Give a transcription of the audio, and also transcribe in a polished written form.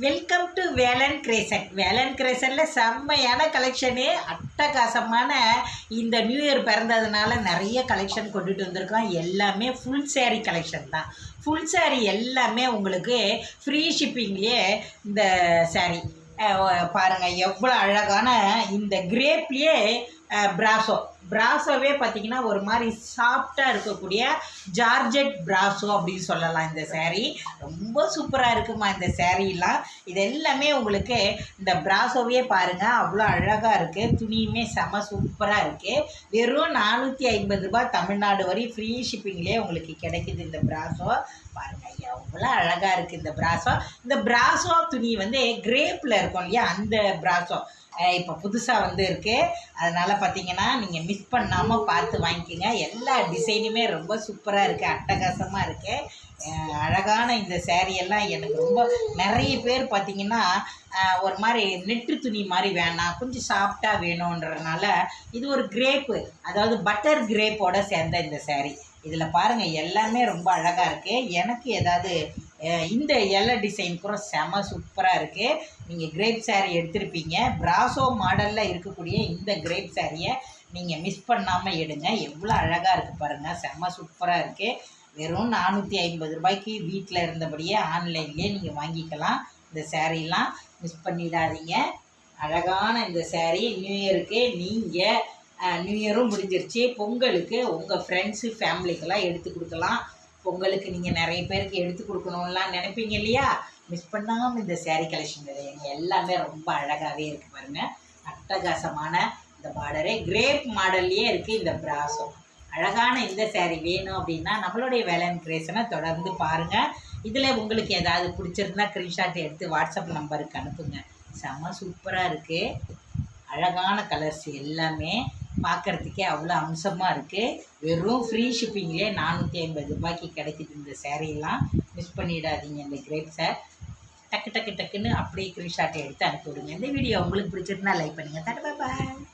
Welcome to Velan கிரேசன். வேலன் கிரேசனில் செம்மையான கலெக்ஷனு, அட்டகாசமான இந்த நியூ இயர் பிறந்ததுனால நிறைய கலெக்ஷன் கொண்டுட்டு வந்திருக்கோம். எல்லாமே ஃபுல் சேரீ கலெக்ஷன் தான். ஃபுல் சேரீ எல்லாமே உங்களுக்கு ஃப்ரீ ஷிப்பிங்லேயே இந்த சேரீ பாருங்கள் எவ்வளோ அழகான இந்த கிரேப்லேயே பிராசோவே பார்த்திங்கன்னா ஒரு மாதிரி சாஃப்டாக இருக்கக்கூடிய ஜார்ஜெட் பிராசோ அப்படின்னு சொல்லலாம். இந்த சேரீ ரொம்ப சூப்பராக இருக்குமா இந்த சேரீலாம். இது எல்லாமே உங்களுக்கு இந்த பிராசோவே பாருங்கள் அவ்வளோ அழகாக இருக்குது. துணியுமே செம சூப்பராக இருக்குது. வெறும் 450 ரூபாய் தமிழ்நாடு வரை ஃப்ரீ ஷிப்பிங்லேயே உங்களுக்கு கிடைக்குது இந்த பிராசோ. பாருங்கள் எவ்வளோ அழகாக இருக்குது இந்த பிராசோ. இந்த பிராசோ துணி வந்து கிரேப்பில் இருக்கும் இல்லையா, அந்த பிராசோ இப்போ புதுசாக இருக்குது. அதனால் பார்த்தீங்கன்னா நீங்கள் மிஸ் பண்ணாமல் பார்த்து வாங்கிக்கோங்க. எல்லா டிசைனுமே ரொம்ப சூப்பராக இருக்குது, அட்டகாசமாக இருக்குது. அழகான இந்த சேரீயெல்லாம் எனக்கு ரொம்ப நிறைய பேர் பார்த்திங்கன்னா ஒரு மாதிரி நெட்டு துணி மாதிரி வேணாம், கொஞ்சம் சாஃப்டாக வேணுன்றதுனால இது ஒரு கிரேப்பு, அதாவது பட்டர் கிரேப்போடு சேர்ந்த இந்த சேரீ. இதில் பாருங்கள் எல்லாமே ரொம்ப அழகாக இருக்குது. எனக்கு ஏதாவது இந்த எல்லை டிசைன் கூட செம சூப்பராக இருக்குது. நீங்கள் கிரேப் சேரீ எடுத்திருப்பீங்க. பிராசோ மாடலில் இருக்கக்கூடிய இந்த கிரேப் சேரீயை நீங்கள் மிஸ் பண்ணாமல் எடுங்க. எவ்வளோ அழகாக இருக்குது பாருங்கள், செம சூப்பராக இருக்குது. வெறும் 450 ரூபாய்க்கு வீட்டில் இருந்தபடியே ஆன்லைன்லேயே நீங்கள் வாங்கிக்கலாம். இந்த சேரீலாம் மிஸ் பண்ணிடாதீங்க. அழகான இந்த சேரீ நியூ இயருக்கு நீங்கள் நியூ இயரும் முடிஞ்சிருச்சு, பொங்கலுக்கு உங்கள் ஃப்ரெண்ட்ஸு ஃபேமிலிக்கெல்லாம் எடுத்து கொடுக்கலாம். பொங்கலுக்கு நீங்கள் நிறைய பேருக்கு எடுத்து கொடுக்கணும்லாம் நினைப்பீங்க இல்லையா, மிஸ் பண்ணாமல் இந்த சேரீ கலெக்ஷன் கிடையாது. எல்லாமே ரொம்ப அழகாகவே இருக்குது பாருங்கள். அட்டகாசமான இந்த பார்டரே கிரேப் மாடல்லையே இருக்குது. இந்த பிராசோ அழகான இந்த சேரீ வேணும் அப்படின்னா நம்மளுடைய வேலன் கிரேசனை தொடர்ந்து பாருங்கள். இதில் உங்களுக்கு ஏதாவது பிடிச்சிருந்தா ஸ்க்ரீன்ஷாட் எடுத்து வாட்ஸ்அப் நம்பருக்கு அனுப்புங்க. செம்ம சூப்பராக இருக்குது. அழகான கலர்ஸ் எல்லாமே பார்க்குறதுக்கே அவ்வளோ அம்சமாக இருக்குது. வெறும் ஃப்ரீ ஷிப்பிங்லேயே 450 ரூபாய்க்கு கிடைக்குது இந்த சேரீலாம். மிஸ் பண்ணிடாதீங்க இந்த கிரேப்ஸை. டக்குன்னு அப்படியே ஸ்க்ரீன்ஷாட்டை எடுத்து அனுப்பிவிடுங்க. இந்த வீடியோ உங்களுக்கு பிடிச்சிருந்தா லைக் பண்ணுங்கள். பாய்.